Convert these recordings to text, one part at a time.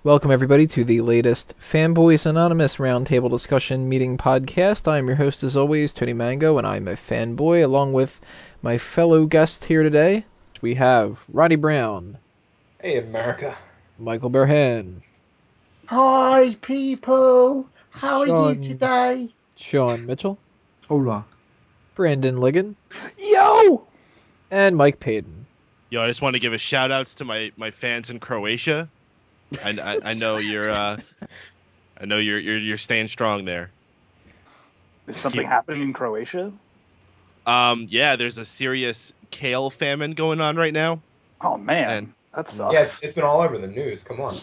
Welcome, everybody, to the latest Fanboys Anonymous Roundtable Discussion Meeting Podcast. I am your host, as always, Tony Mango, and I'm a fanboy, along with my fellow guests here today. We have Ronnie Brown. Hey, America. Michael Burhan. Hi, people. How are you today? Sean Mitchell. Hola. Brandon Liggan. Yo! And Mike Paden. Yo, I just want to give a shout outs to my fans in Croatia. I know you're staying strong there. Is something happening in Croatia? Yeah, there's a serious kale famine going on right now. Oh man, And that sucks. Yes, it's been all over the news. Come on.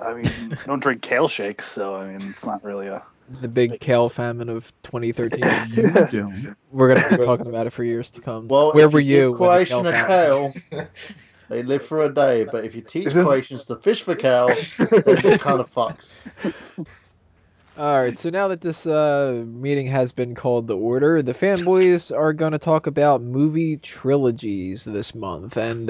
I mean, I don't drink kale shakes, so I mean, it's not really a. The big kale famine of 2013. We're going to be talking about it for years to come. Well, where if were you you? give Croatian a kale, they live for a day. But if you teach Croatians to fish for kale, they get kind of fucked. Alright, so now that this meeting has been called to order, the fanboys are going to talk about movie trilogies this month. And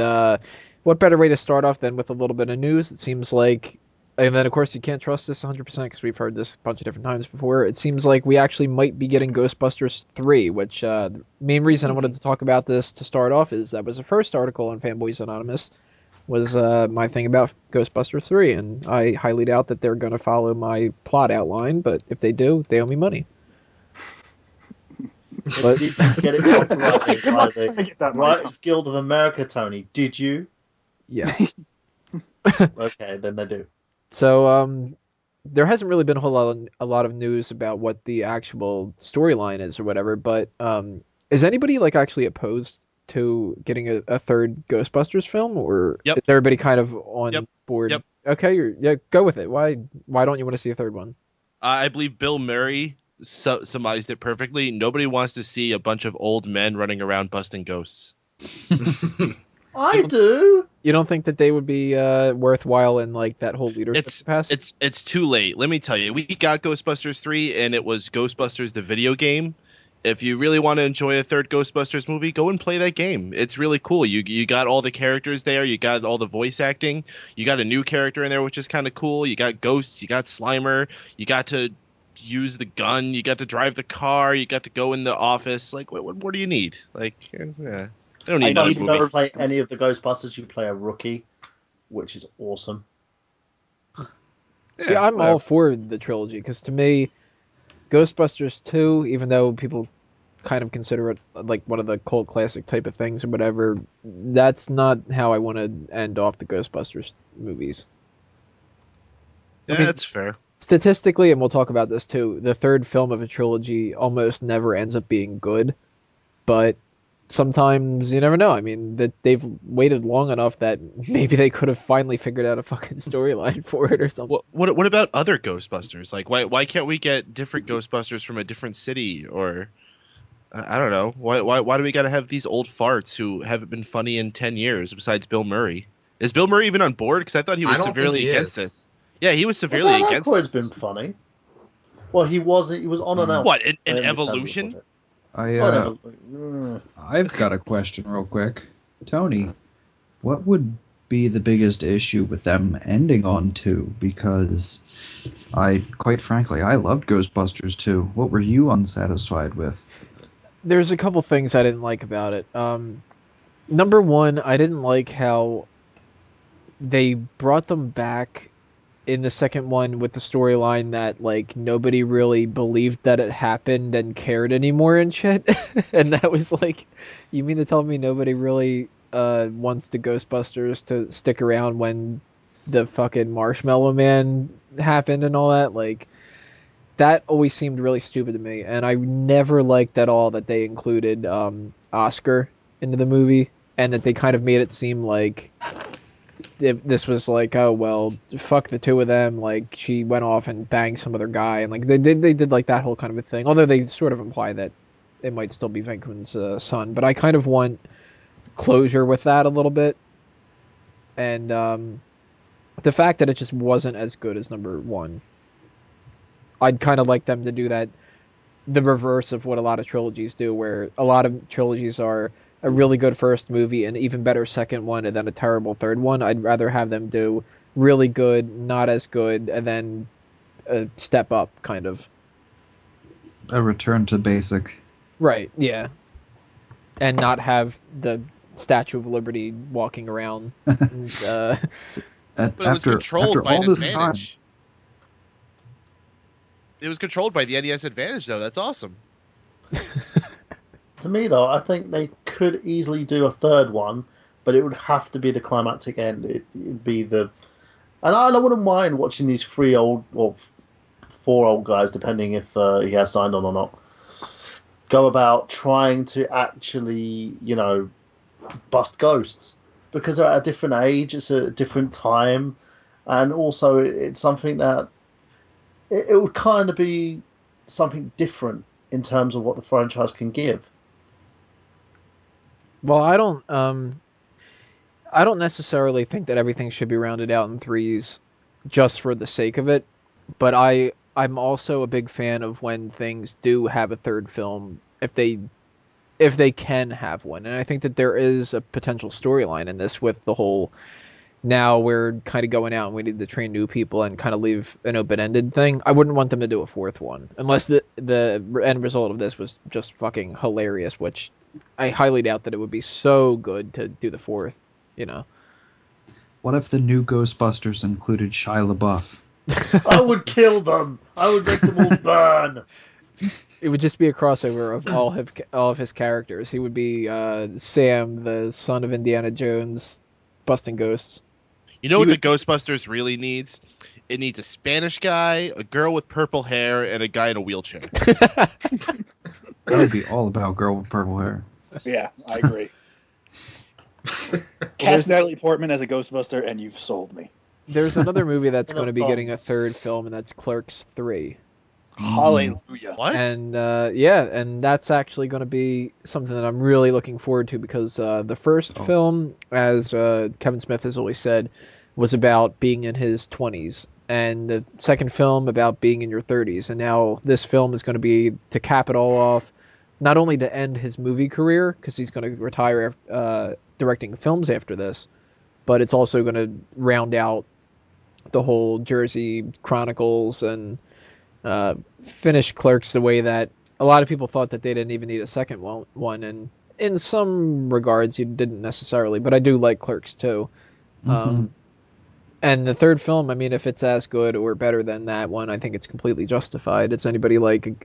what better way to start off than with a little bit of news? It seems like, and then of course you can't trust this 100% because we've heard this a bunch of different times before. It seems like we actually might be getting Ghostbusters 3, which the main reason I wanted to talk about this to start off is that was the first article on Fanboys Anonymous. Was my thing about Ghostbusters 3, and I highly doubt that they're going to follow my plot outline, but if they do, they owe me money. But did you get it copyrighted by I the get that Writers Guild of America, Tony? Did you? Yes. Okay, then they do. So, there hasn't really been a lot of news about what the actual storyline is or whatever, but is anybody like actually opposed to getting a third Ghostbusters film, or Yep. is everybody kind of on board? Yep. Okay, yeah, go with it. Why don't you want to see a third one? I believe Bill Murray summarized it perfectly. Nobody wants to see a bunch of old men running around busting ghosts. I do. You don't think that they would be worthwhile in like that whole leadership capacity? It's too late. Let me tell you, we got Ghostbusters 3, and it was Ghostbusters the video game. If you really want to enjoy a third Ghostbusters movie, go and play that game. It's really cool. You got all the characters there. You got all the voice acting. You got a new character in there, which is kind of cool. You got ghosts. You got Slimer. You got to use the gun. You got to drive the car. You got to go in the office. Like, what do you need? Like, yeah. I don't need another You movie. don't play any of the Ghostbusters. You play a rookie, which is awesome. See, I'm all for the trilogy because to me, Ghostbusters 2, even though people kind of consider it like one of the cult classic type of things or whatever, that's not how I want to end off the Ghostbusters movies. Yeah, I mean, that's fair. Statistically, and we'll talk about this too, the third film of a trilogy almost never ends up being good, but sometimes you never know. I mean, that they've waited long enough that maybe they could have finally figured out a fucking storyline for it or something. What about other Ghostbusters? Like, why can't we get different Ghostbusters from a different city? Or I don't know. Why do we got to have these old farts who haven't been funny in 10 years besides Bill Murray? Is Bill Murray even on board? Because I thought he was severely against this. Yeah, he was severely against this. Been funny. Well, he was on and off. What, in Evolution? I've got a question real quick. Tony, what would be the biggest issue with them ending on 2? Because quite frankly, I loved Ghostbusters 2. What were you unsatisfied with? There's a couple things I didn't like about it. Number one, I didn't like how they brought them back in the second one with the storyline that like nobody really believed that it happened and cared anymore and shit. And that was like, you mean to tell me nobody really wants the Ghostbusters to stick around when the fucking Marshmallow Man happened and all that? Like, that always seemed really stupid to me, and I never liked at all that they included Oscar into the movie, and that they kind of made it seem like this was like, oh well, fuck the two of them, like she went off and banged some other guy, and like they did like that whole kind of a thing, although they sort of imply that it might still be Venkman's son, but I kind of want closure with that a little bit, and the fact that it just wasn't as good as number one. I'd kind of like them to do that, the reverse of what a lot of trilogies do, where a lot of trilogies are a really good first movie, an even better second one, and then a terrible third one. I'd rather have them do really good, not as good, and then a step up, kind of. A return to basic. Right, yeah. And not have the Statue of Liberty walking around. And, But it was controlled by all an this advantage. It was controlled by the NES Advantage, though. That's awesome. To me, though, I think they could easily do a third one, but it would have to be the climactic end. It'd be the... And I wouldn't mind watching these 3 old, or 4 old guys, depending if he has signed on or not, go about trying to actually, bust ghosts. Because they're at a different age, it's a different time, and also it's something that... It would kind of be something different in terms of what the franchise can give. well, I don't necessarily think that everything should be rounded out in 3s just for the sake of it, but I'm also a big fan of when things do have a third film, if they can have one. And I think that there is a potential storyline in this with the whole, now we're kind of going out and we need to train new people and kind of leave an open-ended thing. I wouldn't want them to do a 4th one unless the end result of this was just fucking hilarious, which I highly doubt that it would be so good to do the 4th, What if the new Ghostbusters included Shia LaBeouf? I would kill them. I would make them all burn. It would just be a crossover of all of his characters. He would be Sam, the son of Indiana Jones, busting ghosts. You know what the Ghostbusters really needs? It needs a Spanish guy, a girl with purple hair, and a guy in a wheelchair. That would be all about girl with purple hair. Yeah, I agree. Cast Natalie Portman as a Ghostbuster, and you've sold me. There's another movie that's going to be getting a 3rd film, and that's Clerks 3. Hallelujah. What? And and that's actually going to be something that I'm really looking forward to, because the first film, as Kevin Smith has always said, was about being in his 20s, and the second film about being in your 30s, and now this film is going to be to cap it all off, not only to end his movie career, because he's going to retire directing films after this, but it's also going to round out the whole Jersey Chronicles and finish Clerks the way that a lot of people thought that they didn't even need a second one, and in some regards you didn't necessarily, but I do like Clerks too. Mm-hmm. And the 3rd film, I mean, if it's as good or better than that one, I think it's completely justified. Is anybody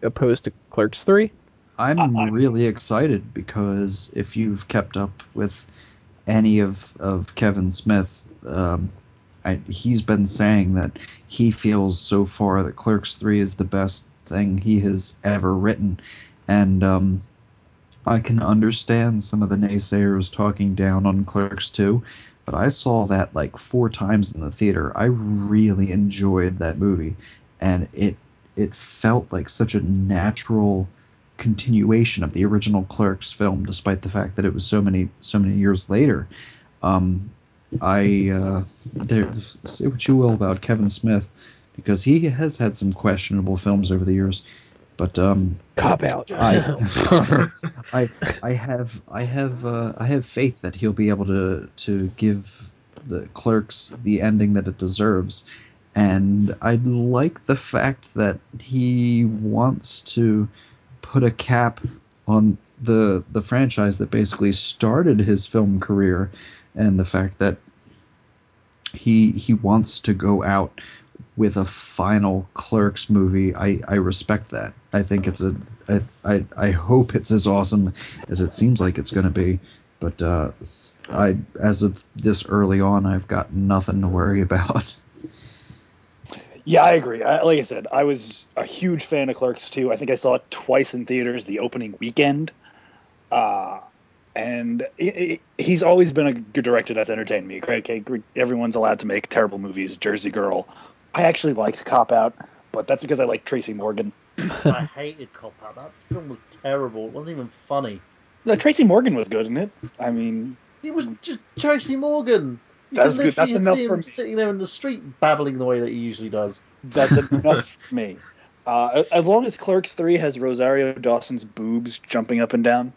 opposed to Clerks 3? I'm really excited, because if you've kept up with any of Kevin Smith, he's been saying that he feels so far that Clerks 3 is the best thing he has ever written. And I can understand some of the naysayers talking down on Clerks 2, but I saw that like 4 times in the theater. I really enjoyed that movie, and it felt like such a natural continuation of the original Clerks film, despite the fact that it was so many years later. Say what you will about Kevin Smith, because he has had some questionable films over the years, but Cop out. I have faith that he'll be able to give the Clerks the ending that it deserves, and I like the fact that he wants to put a cap on the franchise that basically started his film career, and the fact that he wants to go out with a final Clerks movie. I respect that. I think I hope it's as awesome as it seems like it's going to be. But as of this early on, I've got nothing to worry about. Yeah, I agree. Like I said, I was a huge fan of Clerks 2. I think I saw it twice in theaters the opening weekend. And he's always been a good director that's entertained me. Okay, everyone's allowed to make terrible movies. Jersey Girl. I actually liked Cop Out, but that's because I like Tracy Morgan. I hated Cop Out. That film was terrible. It wasn't even funny. No, Tracy Morgan was good in it. I mean, It was just Tracy Morgan. That's good. That's enough see for him me. sitting there in the street babbling the way that he usually does. That's enough for me. As long as Clerks 3 has Rosario Dawson's boobs jumping up and down,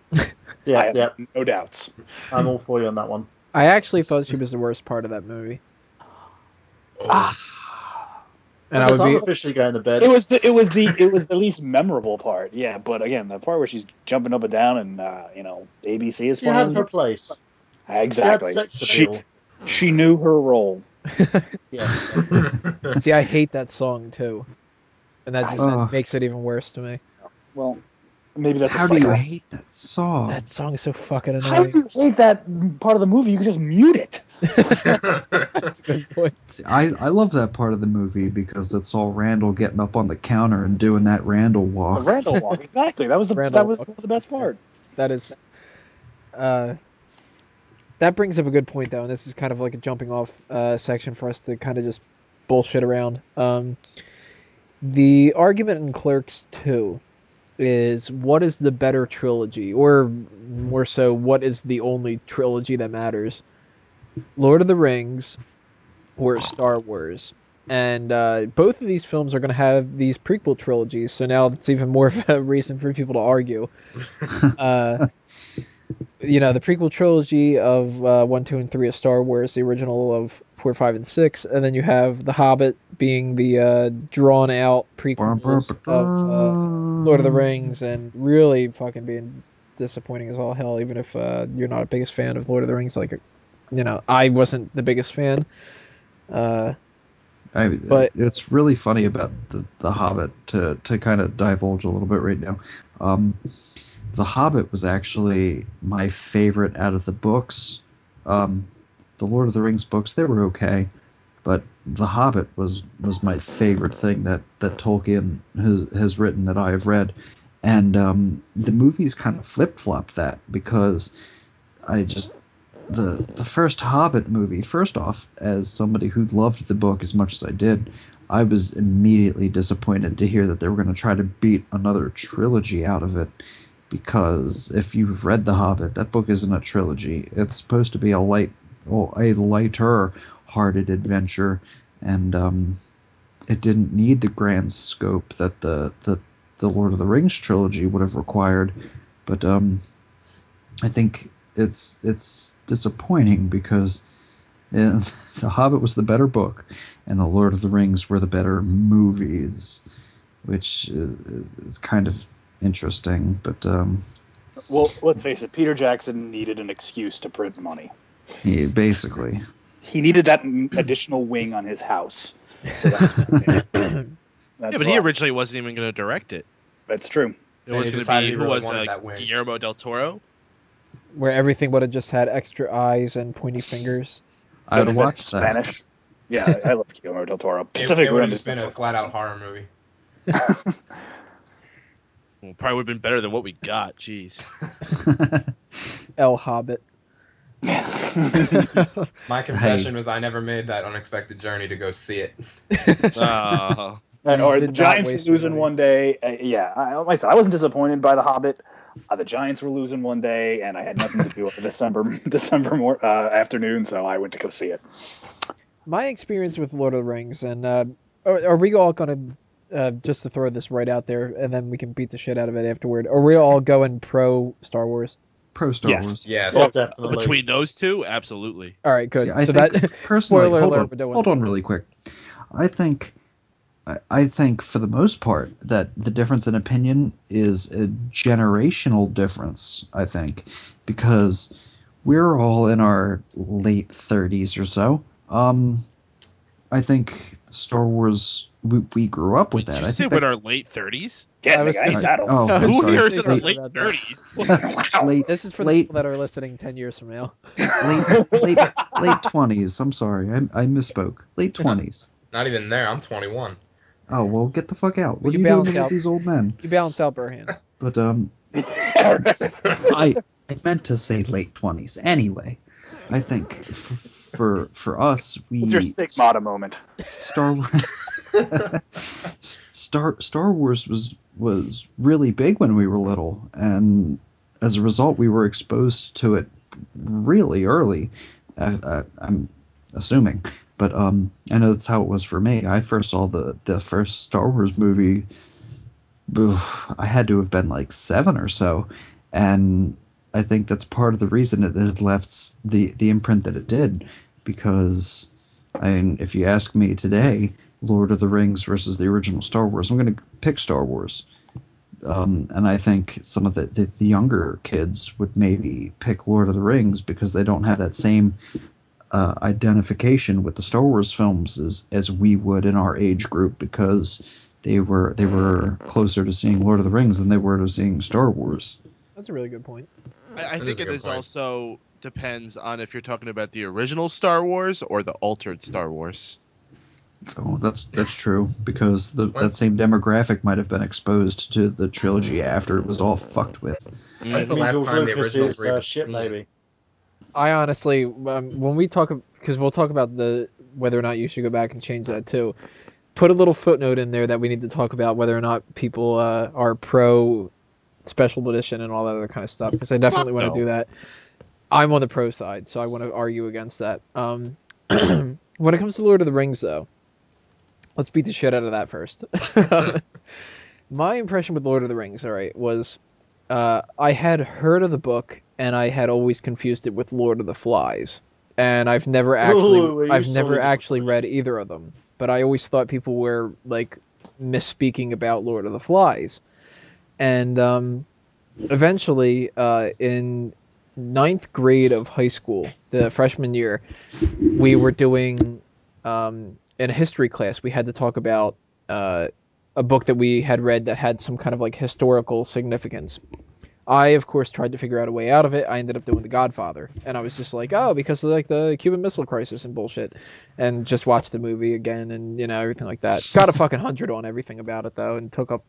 I have no doubts. I'm all for you on that one. I actually thought she was the worst part of that movie. And I Because would I'm be officially going to bed. It was the least memorable part, yeah. But again, the part where she's jumping up and down and ABC is She had playing. her place. Exactly. She had sex appeal. She knew her role. Yes. see, I hate that song too, and that just Ugh. makes it even worse to me. Well, maybe that's How a do you cycle. hate that song? That song is so fucking How annoying. do you hate that part of the movie? You can just mute it. That's a good point. See, I love that part of the movie because it's all Randall getting up on the counter and doing that Randall The walk. Randall walk, exactly. That was Randall the walk. best part. That is. That brings up a good point, though, and this is kind of like a jumping off section for us to kind of just bullshit around. The argument in Clerks 2 is what is the better trilogy, or more so, what is the only trilogy that matters? Lord of the Rings or Star Wars? And both of these films are going to have these prequel trilogies, so now it's even more of a reason for people to argue. The prequel trilogy of 1, 2, and 3 of Star Wars, the original of 4, 5, and 6, and then you have The Hobbit being the drawn-out prequels of Lord of the Rings, and really fucking being disappointing as all hell, even if you're not a biggest fan of Lord of the Rings. I wasn't the biggest fan. But It's really funny about the Hobbit to kind of divulge a little bit right now. The Hobbit was actually my favorite out of the books. The Lord of the Rings books, they were okay, but The Hobbit was my favorite thing that Tolkien has written that I have read. And the movies kind of flip-flopped that because the first Hobbit movie, first off, as somebody who loved the book as much as I did, I was immediately disappointed to hear that they were going to try to beat another trilogy out of it. Because if you've read The Hobbit, that book isn't a trilogy. It's supposed to be a lighter-hearted adventure, and it didn't need the grand scope that the Lord of the Rings trilogy would have required. But I think it's disappointing because The Hobbit was the better book, and The Lord of the Rings were the better movies, which is kind of interesting, but Well, let's face it, Peter Jackson needed an excuse to print money. yeah, basically. He needed that additional wing on his house. So that's what he did. Yeah, but he originally wasn't even going to direct it. That's true. It was he going to decided be he who really was wanted that wing. Guillermo del Toro. where everything would have just had extra eyes and pointy fingers. I would watch that. Spanish. Yeah, I love Guillermo del Toro. Pacific It would Rim have is just been a flat-out horror movie. Well, probably would have been better than what we got. Jeez. El Hobbit. My confession was I never made that unexpected journey to go see it. Or Did the not Giants were waste your losing money. one day. Like I said, I wasn't disappointed by The Hobbit. The Giants were losing one day, and I had nothing to do on a December afternoon, so I went to go see it. My experience with Lord of the Rings, and are we all going to, just to throw this right out there, and then we can beat the shit out of it afterward, are we all going pro Star Wars? Pro Star Yes. Wars. Yes. Yeah, definitely. Between those two, absolutely. All right, good. See, I So think that personally, spoiler hold alert, on, we're doing hold on really quick. I think for the most part that the difference in opinion is a generational difference, I think, because we're all in our late 30s or so. I think Star Wars, we grew up with Did that. you I say think we're in our late 30s? Yeah, I was I ain't gonna- that old. Oh, I I'm was Who gonna here sorry. is say in their something late about that. 30s? late, This is for the late, people that are listening 10 years from now. late 20s. I'm sorry, I misspoke. Late 20s. Not even there. I'm 21. Oh well, get the fuck out. What You are you balance doing with out. these old men? You balance out Burhan. But I meant to say late 20s. Anyway, I think for us, What's your stigmata moment? Star Star Wars was really big when we were little, and as a result, we were exposed to it really early. I'm assuming, but I know that's how it was for me. I first saw the first Star Wars movie. I had to have been like 7 or so, and I think that's part of the reason it left the imprint that it did, because I mean, if you ask me today, Lord of the Rings versus the original Star Wars, I'm going to pick Star Wars. And I think some of the younger kids would maybe pick Lord of the Rings because they don't have that same identification with the Star Wars films as we would in our age group, because they were closer to seeing Lord of the Rings than they were to seeing Star Wars. That's a really good point. I think it is also depends on if you're talking about the original Star Wars or the altered Star Wars. Oh, that's true, because that same demographic might have been exposed to the trilogy after it was all fucked with. When's the last time the original three was shit, seen? maybe. I honestly, when we talk, because we'll talk about whether or not you should go back and change that too, put a little footnote in there that we need to talk about whether or not people are pro special edition and all that other kind of stuff, because I definitely want to do that. I'm on the pro side, so I want to argue against that. When it comes to Lord of the Rings, though, let's beat the shit out of that first. My impression with Lord of the Rings, all right, was I had heard of the book and I had always confused it with Lord of the Flies, and I've never actually read either of them. But I always thought people were like misspeaking about Lord of the Flies, and eventually in 9th grade of high school, the freshman year, we were doing in a history class, we had to talk about a book that we had read that had some kind of like historical significance. I, of course, tried to figure out a way out of it. I ended up doing The Godfather, and I was just like, oh, because of like the Cuban Missile Crisis and bullshit, and just watched the movie again and, you know, everything like that. Got a fucking 100 on everything about it, though, and took up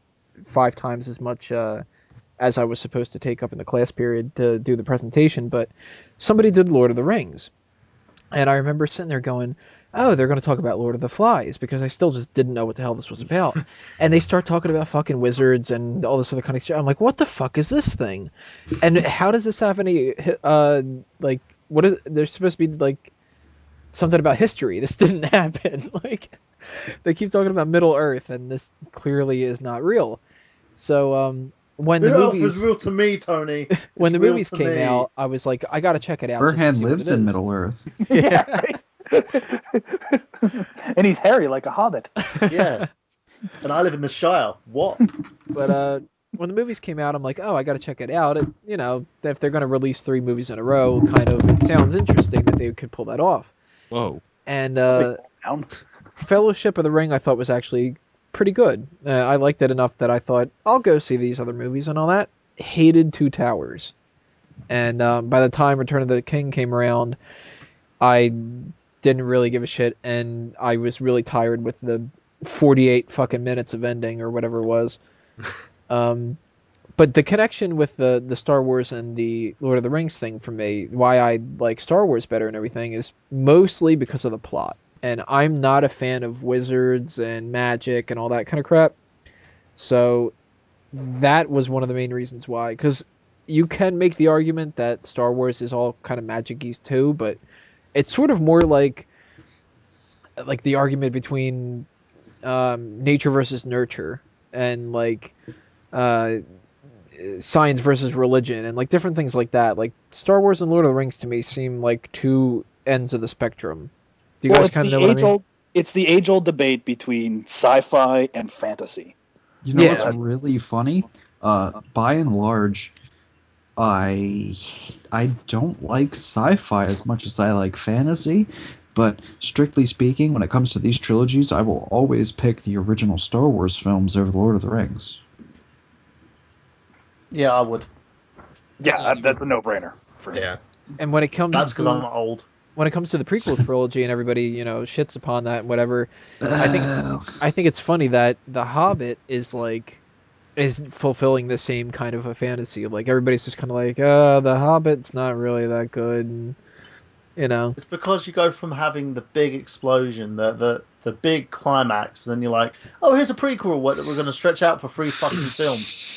5 times as much as I was supposed to take up in the class period to do the presentation. But somebody did Lord of the Rings, and I remember sitting there going, oh, they're going to talk about Lord of the Flies, because I still just didn't know what the hell this was about. And they start talking about fucking wizards and all this other kind of shit. I'm like, what the fuck is this thing? And how does this have any, like, what is, there's supposed to be, like, something about history. This didn't happen. Like, they keep talking about Middle Earth, and this clearly is not real. So, when the movies was real to me, Tony. When the movies came out, I was like, I got to check it out. Burhan lives in Middle Earth. Yeah. And he's hairy like a hobbit. Yeah. And I live in the Shire. What? But when the movies came out, I'm like, oh, I got to check it out. It, you know, if they're going to release 3 movies in a row, kind of, it sounds interesting that they could pull that off. Whoa. And Fellowship of the Ring, I thought was actually pretty good. I liked it enough that I thought, I'll go see these other movies and all that. Hated Two Towers. And by the time Return of the King came around, I didn't really give a shit, and I was really tired with the 48 fucking minutes of ending or whatever it was. But the connection with the Star Wars and the Lord of the Rings thing for me, why I like Star Wars better and everything, is mostly because of the plot. And I'm not a fan of wizards and magic and all that kind of crap. So that was one of the main reasons why. Because you can make the argument that Star Wars is all kind of magic-y too, but it's sort of more like the argument between nature versus nurture, and like science versus religion, and like different things like that. Like Star Wars and Lord of the Rings to me seem like 2 ends of the spectrum. Do you guys kind of know what I mean? It's the age-old debate between sci-fi and fantasy. You know what's really funny? By and large, I don't like sci-fi as much as I like fantasy, but strictly speaking, when it comes to these trilogies, I will always pick the original Star Wars films over Lord of the Rings. Yeah, I would. Yeah, that's a no-brainer for me. Yeah. And when it comes That's because I'm old. When it comes to the prequel trilogy and everybody, you know, shits upon that and whatever, I think it's funny that The Hobbit is fulfilling the same kind of a fantasy. Like, everybody's just kind of like, The Hobbit's not really that good, and, you know. It's because you go from having the big explosion, the big climax, and then you're like, oh, here's a prequel that we're going to stretch out for 3 fucking films.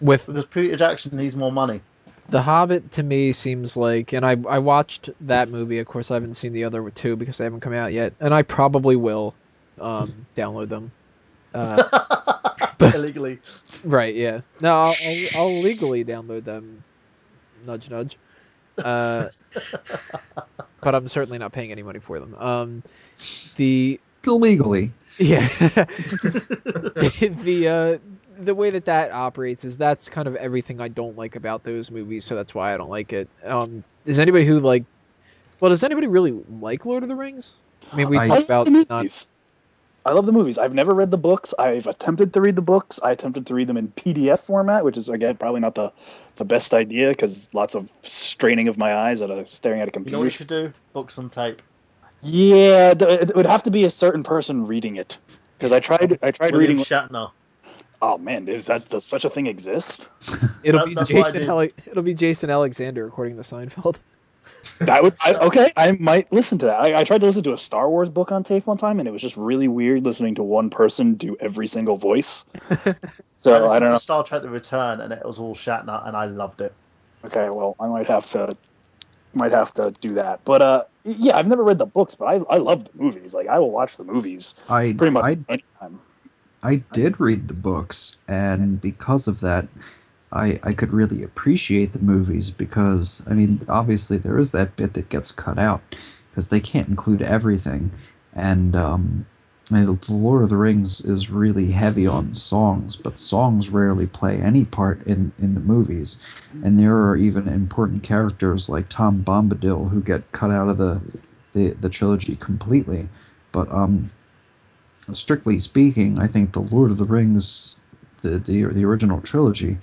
Because Peter Jackson needs more money. The Hobbit, to me, seems like... And I watched that movie. Of course, I haven't seen the other 2 because they haven't come out yet. And I probably will download them. Illegally. Right, yeah. No, I'll legally download them. Nudge, nudge. but I'm certainly not paying any money for them. The Illegally. Yeah. The way that operates is that's kind of everything I don't like about those movies, so that's why I don't like it. Does anybody really like Lord of the Rings? I mean, we talked about I love the movies. I've never read the books. I've attempted to read the books. I attempted to read them in PDF format, which is, again, probably not the best idea because lots of straining of my eyes staring at a computer. You know what you should do? Books on tape. Yeah, it would have to be a certain person reading it. Because I tried reading Shatner. Oh man, does such a thing exist? It'll be Jason Alexander according to Seinfeld. I might listen to that. I tried to listen to a Star Wars book on tape one time, and it was just really weird listening to one person do every single voice. So I don't know. Star Trek: The Return, and it was all Shatner, and I loved it. Okay, well, I might have to do that. But yeah, I've never read the books, but I love the movies. Like I will watch the movies pretty much anytime. I did read the books, and because of that, I could really appreciate the movies because, I mean, obviously there is that bit that gets cut out because they can't include everything. And I mean, The Lord of the Rings is really heavy on songs, but songs rarely play any part in the movies. And there are even important characters like Tom Bombadil who get cut out of the trilogy completely. But strictly speaking, I think The Lord of the Rings, the original trilogy,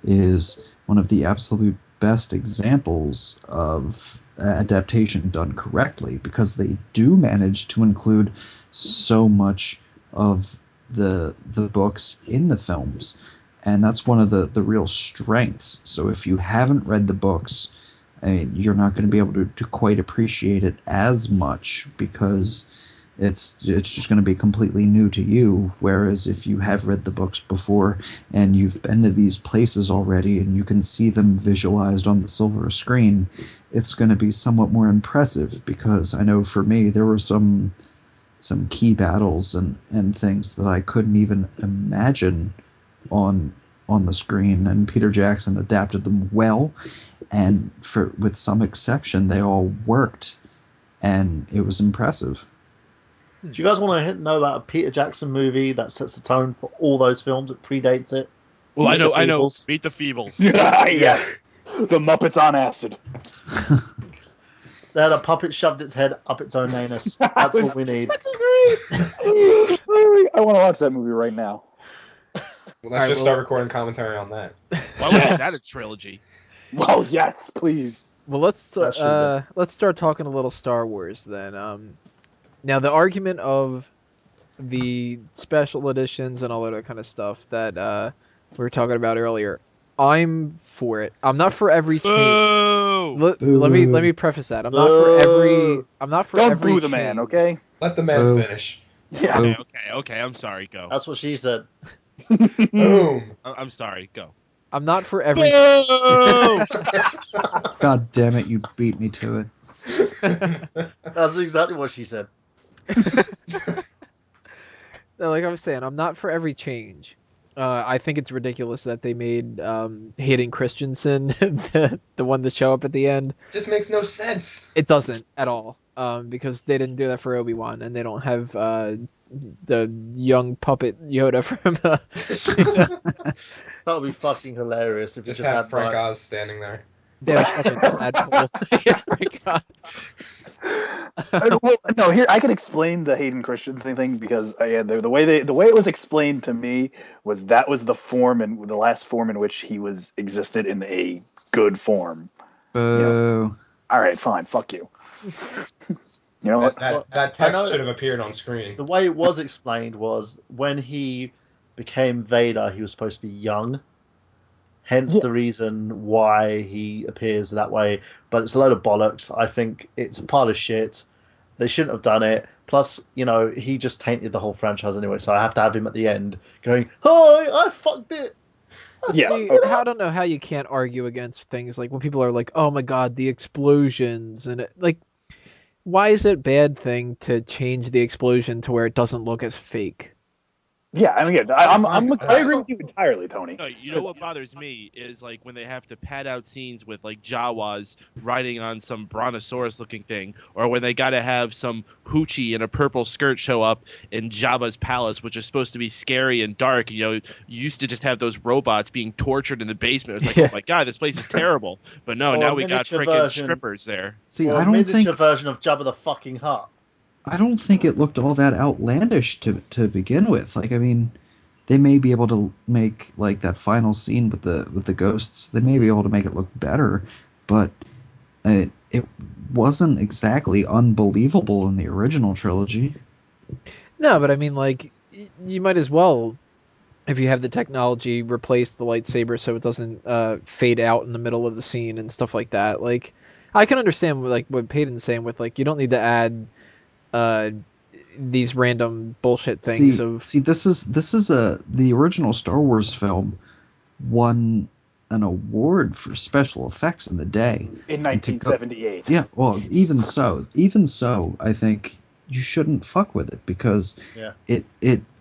is one of the absolute best examples of adaptation done correctly because they do manage to include so much of the books in the films, and that's one of the real strengths. So if you haven't read the books, I mean, you're not going to be able to quite appreciate it as much because it's just going to be completely new to you, whereas if you have read the books before and you've been to these places already and you can see them visualized on the silver screen, it's going to be somewhat more impressive because I know for me there were some key battles and things that I couldn't even imagine on the screen, and Peter Jackson adapted them well, and with some exception they all worked, and it was impressive. Do you guys want to know about a Peter Jackson movie that sets the tone for all those films? It predates it. Well, I know. Meet the Feebles. Yeah. The Muppets on acid. They had a puppet shoved its head up its own anus. That's what we need. I want to watch that movie right now. Well, let's start recording commentary on that. Why would that a trilogy? Well, yes, please. Well, let's start talking a little Star Wars then. Now, the argument of the special editions and all that kind of stuff that we were talking about earlier, I'm for it. I'm not for every change. Let me preface that. I'm not for every. Don't boo the man, okay? Let the man finish. Yeah. Okay. I'm sorry. Go. That's what she said. Boom. I'm sorry. Go. I'm not for every. God damn it! You beat me to it. That's exactly what she said. No, like I was saying, I'm not for every change. I think it's ridiculous that they made Hayden Christensen the one to show up at the end. Just makes no sense. It doesn't at all, because they didn't do that for Obi-Wan, and they don't have the young puppet Yoda from. That would be fucking hilarious if you just had Frank Oz standing there. Yeah, fucking Deadpool. Frank Oz. Well, no, here I can explain the Hayden Christensen thing because the way it was explained to me was that was the last form in which he existed in a good form. Boo. All right, fine, fuck you. You know what? That text should have appeared on screen. The way it was explained was when he became Vader, he was supposed to be young. Hence the reason why he appears that way. But it's a load of bollocks. I think it's a pile of shit. They shouldn't have done it. Plus, he just tainted the whole franchise anyway, so I have to have him at the end going, "Hi, I fucked it." See, I don't know how you can't argue against things like when people are like, "Oh my god, the explosions," and why is it a bad thing to change the explosion to where it doesn't look as fake? Yeah, I mean, yeah, I agree with you entirely, Tony. No, you know what bothers me is like when they have to pad out scenes with like Jawas riding on some brontosaurus-looking thing, or when they got to have some hoochie in a purple skirt show up in Jabba's palace, which is supposed to be scary and dark. You used to just have those robots being tortured in the basement. It was like, oh my god, this place is terrible. But no, now we got freaking strippers there. See, or I a don't miniature think version of Jabba the fucking Hutt. I don't think it looked all that outlandish to begin with. Like, I mean, they may be able to make like that final scene with the ghosts. They may be able to make it look better, but it wasn't exactly unbelievable in the original trilogy. No, but I mean, like, you might as well, if you have the technology, replace the lightsaber so it doesn't fade out in the middle of the scene and stuff like that. Like, I can understand like what Paden's saying with like you don't need to add these random bullshit things. This is the original Star Wars film won an award for special effects in the day in 1978. Yeah, well, even so, I think you shouldn't fuck with it because it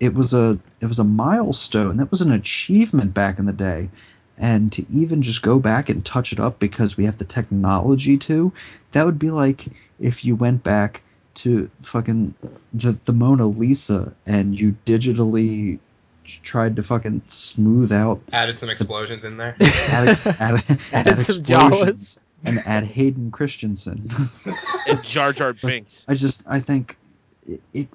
was a milestone. That was an achievement back in the day. And to even just go back and touch it up because we have the technology to, that would be like if you went back to fucking the Mona Lisa and you digitally tried to fucking smooth out, added some explosions in there, added some Jawas, and add Hayden Christensen and Jar Jar Binks. I think it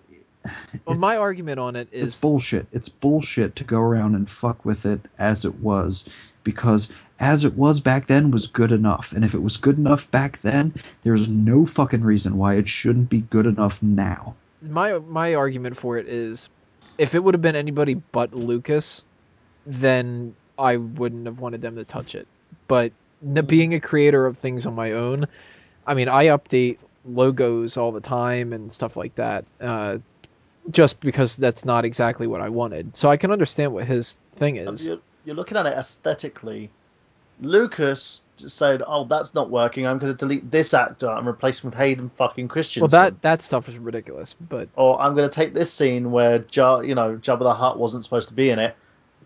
well, my argument on it is it's bullshit. It's bullshit to go around and fuck with it as it was, because as it was back then was good enough. And if it was good enough back then, there's no fucking reason why it shouldn't be good enough now. My argument for it is, if it would have been anybody but Lucas, then I wouldn't have wanted them to touch it. But being a creator of things on my own, I mean, I update logos all the time and stuff like that, just because that's not exactly what I wanted. So I can understand what his thing is. You're looking at it aesthetically. Lucas said, "Oh, that's not working. I'm going to delete this actor and replace him with Hayden fucking Christensen." Well, that stuff is ridiculous. But or I'm going to take this scene where Jabba the Hutt wasn't supposed to be in it.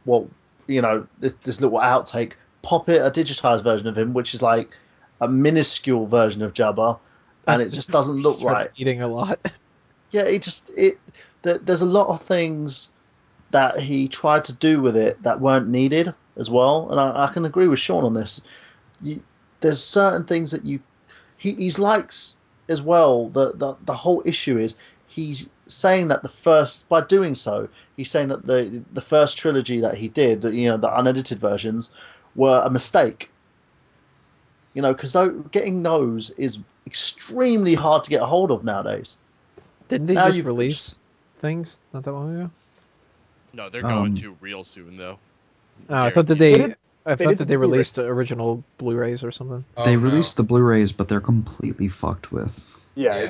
Well, this little outtake, pop it a digitized version of him, which is like a minuscule version of Jabba, and it just doesn't look right. Eating a lot. Yeah, there's a lot of things that he tried to do with it that weren't needed as well, and I can agree with Sean on this. There's certain things that he's likes as well. The whole issue is he's saying that by doing so, he's saying that the first trilogy that he did, the unedited versions, were a mistake. Because getting those is extremely hard to get a hold of nowadays. Didn't they just release things not that long ago? No, they're going to real soon though. I thought that they released the original Blu-rays or something. They released the Blu-rays, but they're completely fucked with. Yeah.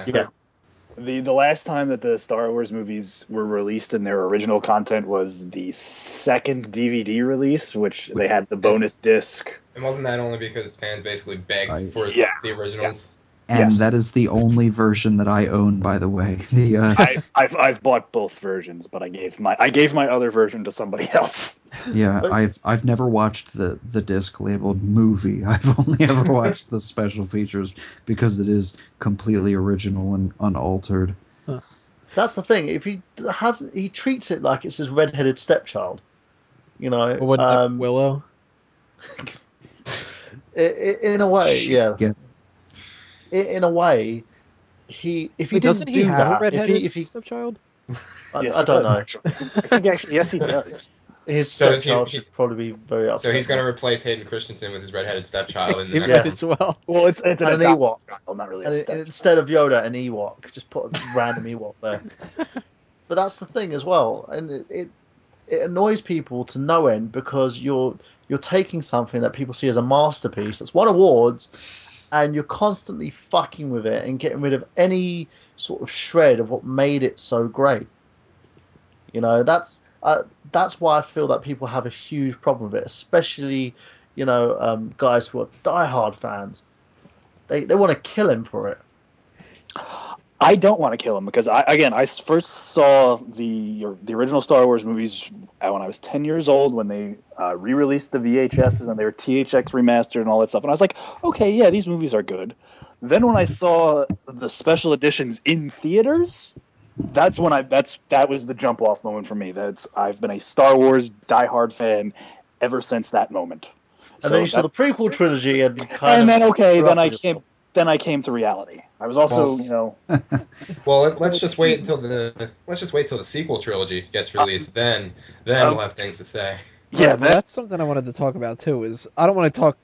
The last time that the Star Wars movies were released in their original content was the second DVD release, which they had the bonus disc. And wasn't that only because fans basically begged for the originals? And that is the only version that I own, by the way. I've bought both versions, but I gave my other version to somebody else. Yeah, I've never watched the disc labeled movie. I've only ever watched the special features because it is completely original and unaltered. Huh. That's the thing. If he treats it like it's his redheaded stepchild. Willow. In a way, yeah. In a way, if he doesn't didn't do have that, a redheaded if he stepchild? I don't know. Actually. I think actually, yes, he does. His stepchild should probably be very upset. So he's going to replace Hayden Christensen with his redheaded stepchild in the next one. as well. Well, it's an Ewok. Child, not really and instead of Yoda, an Ewok. Just put a random Ewok there. But that's the thing as well, and it annoys people to no end because you're taking something that people see as a masterpiece that's won awards, and you're constantly fucking with it and getting rid of any sort of shred of what made it so great. That's why I feel that people have a huge problem with it, especially guys who are diehard fans. They want to kill him for it. I don't want to kill him because I first saw the original Star Wars movies when I was 10 years old when they re-released the VHSs and they were THX remastered and all that stuff, and I was like, okay, yeah, these movies are good. Then when I saw the special editions in theaters, that was the jump off moment for me. I've been a Star Wars diehard fan ever since that moment. And then you saw the prequel trilogy and then I came to reality. I was also, Well, let's just wait until the sequel trilogy gets released. Then we'll have things to say. Yeah, that's something I wanted to talk about too. Is I don't want to talk,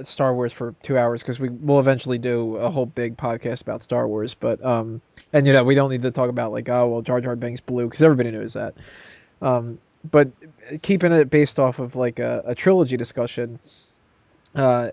Star Wars for 2 hours because we will eventually do a whole big podcast about Star Wars. But and we don't need to talk about like, oh well, Jar Jar Binks blue because everybody knows that. But keeping it based off of like a trilogy discussion, a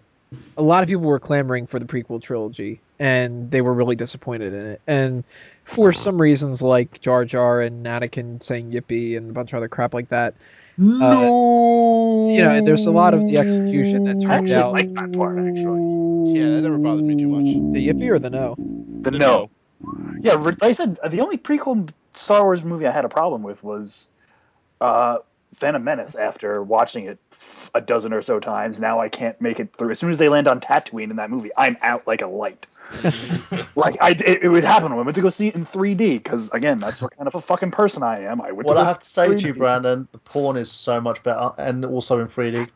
lot of people were clamoring for the prequel trilogy, and they were really disappointed in it. And for some reasons, like Jar Jar and Anakin saying "yippee" and a bunch of other crap like that, there's a lot of the execution that turned out. I like that part actually. Yeah, that never bothered me too much. The yippee or the no? The no. Yeah, like I said, the only prequel Star Wars movie I had a problem with was Phantom Menace. After watching it a dozen or so times, now I can't make it through. As soon as they land on Tatooine in that movie, I'm out like a light. It would happen when I went to go see it in 3D because, again, that's what kind of a fucking person I am. I have to say to you, Brandon, the porn is so much better, and also in 3D.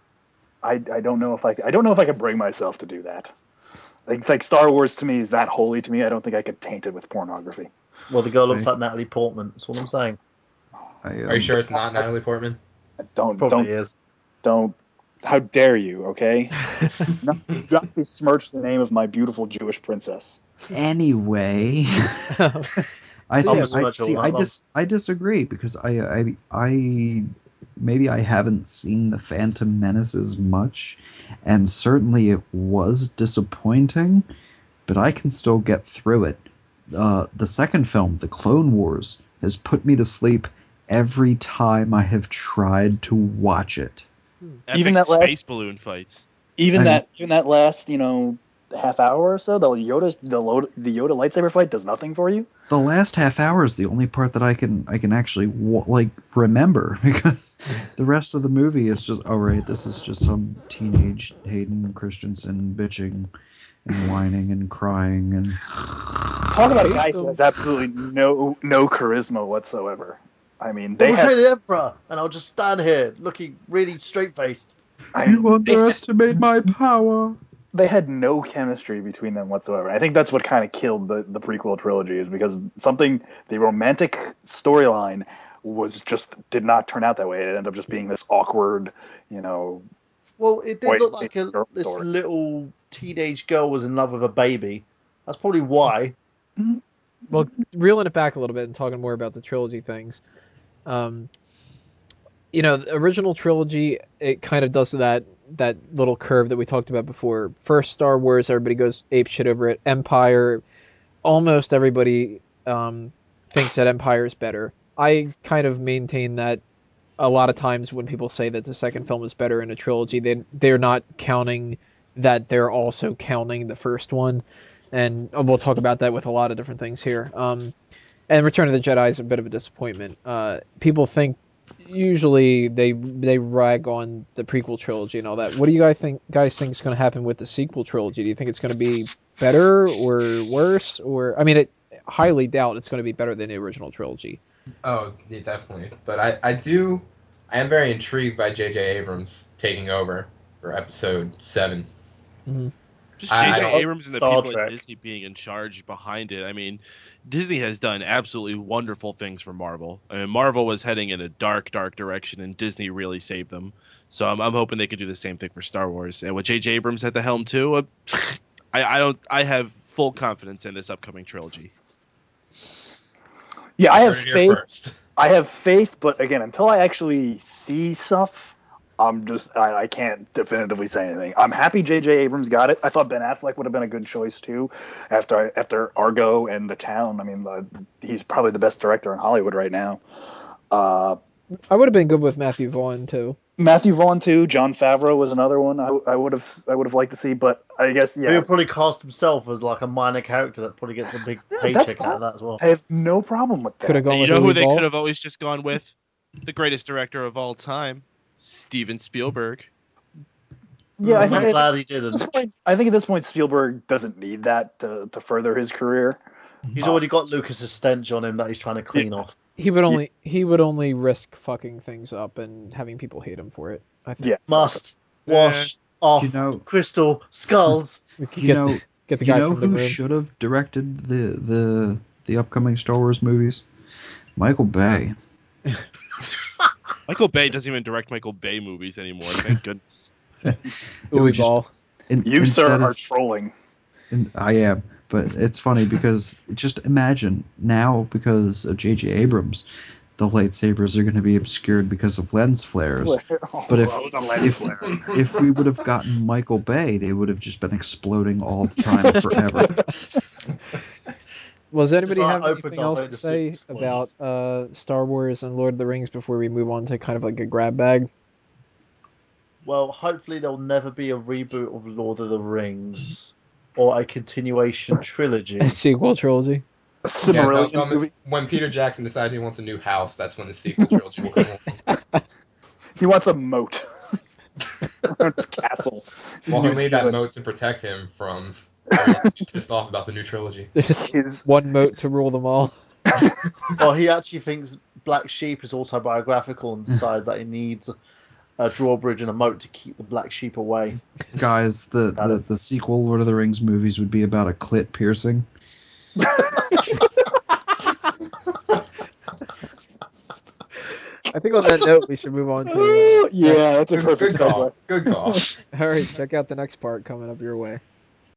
I don't know if I could bring myself to do that. Like Star Wars to me is that holy to me. I don't think I could taint it with pornography. Well, the girl looks like Natalie Portman. That's what I'm saying. Are you sure it's not Natalie Portman? Probably is. Don't. How dare you? Okay. Do not besmirch the name of my beautiful Jewish princess. Anyway, I disagree because I maybe I haven't seen the Phantom Menace as much, and certainly it was disappointing, but I can still get through it. The second film, The Clone Wars, has put me to sleep every time I have tried to watch it. Even that space balloon fights. Even that last, half hour or so, the Yoda lightsaber fight does nothing for you. The last half hour is the only part that I can actually remember because the rest of the movie is just this is just some teenage Hayden Christensen bitching and whining and crying and talk about a guy who has absolutely no charisma whatsoever. I mean, they betray the Emperor, and I'll just stand here looking really straight-faced. You underestimate my power. They had no chemistry between them whatsoever. I think that's what kind of killed the prequel trilogy, is because the romantic storyline did not turn out that way. It ended up just being this awkward, Well, it did look like this little teenage girl was in love with a baby. That's probably why. Well, reeling it back a little bit and talking more about the trilogy things. The original trilogy, it kind of does that little curve that we talked about before. First Star Wars, everybody goes apeshit over it. Empire, almost everybody thinks that Empire is better. I kind of maintain that a lot of times when people say that the second film is better in a trilogy, they're not counting that they're also counting the first one. And we'll talk about that with a lot of different things here. And Return of the Jedi is a bit of a disappointment. People think usually they rag on the prequel trilogy and all that. What do you guys think is going to happen with the sequel trilogy? Do you think it's going to be better or worse? Or I highly doubt it's going to be better than the original trilogy. Oh, yeah, definitely. But I am very intrigued by J.J. Abrams taking over for Episode 7. Mm-hmm. Just J.J. Abrams and the people at Disney being in charge behind it. I mean, Disney has done absolutely wonderful things for Marvel. I mean, Marvel was heading in a dark, dark direction, and Disney really saved them. So I'm hoping they could do the same thing for Star Wars. And with J.J. Abrams at the helm too, I have full confidence in this upcoming trilogy. Yeah, I have faith. I have faith, but again, until I actually see stuff, I can't definitively say anything. I'm happy J.J. Abrams got it. I thought Ben Affleck would have been a good choice too, after Argo and The Town. I mean, he's probably the best director in Hollywood right now. I would have been good with Matthew Vaughn too. Matthew Vaughn too. Jon Favreau was another one I would have liked to see, but I guess He yeah. would probably cast himself as like a minor character that probably gets a big paycheck out of that as well. I have no problem with that. Could have gone And you with know who Uwe they Boll. could have always just gone with? The greatest director of all time, Steven Spielberg. Yeah, I'm glad he didn't. I think at this point Spielberg doesn't need that to further his career. He's already got Lucas's stench on him that he's trying to clean off. He would only risk fucking things up and having people hate him for it. I think. Yeah. Must wash off You know- crystal skulls. We could You get, know, get the you guy know from the who room. should have directed the upcoming Star Wars movies? Michael Bay. Michael Bay doesn't even direct Michael Bay movies anymore. Thank goodness. Uwe just- Boll. You, sir, are trolling. I am, but it's funny because just imagine now, because of J.J. Abrams, the lightsabers are going to be obscured because of lens flares. But if we would have gotten Michael Bay, they would have just been exploding all the time forever. Well, does anybody Just have opened anything up else like to the say super about Star Wars and Lord of the Rings before we move on to kind of like a grab bag? Well, hopefully there'll never be a reboot of Lord of the Rings or a continuation trilogy. A sequel trilogy. A Silmarillion movie. When Peter Jackson decides he wants a new house, that's when the sequel trilogy will come on. He wants a moat. His castle. Well, he made that moat to protect him from everyone being pissed off about the new trilogy. There's one moat to rule them all. Well, he actually thinks Black Sheep is autobiographical and decides that he needs a drawbridge and a moat to keep the black sheep away. Guys, the sequel Lord of the Rings movies would be about a clit piercing. I think on that note, we should move on to. Yeah, that's a perfect Good call. segue. Good call. All right, check out the next part coming up your way.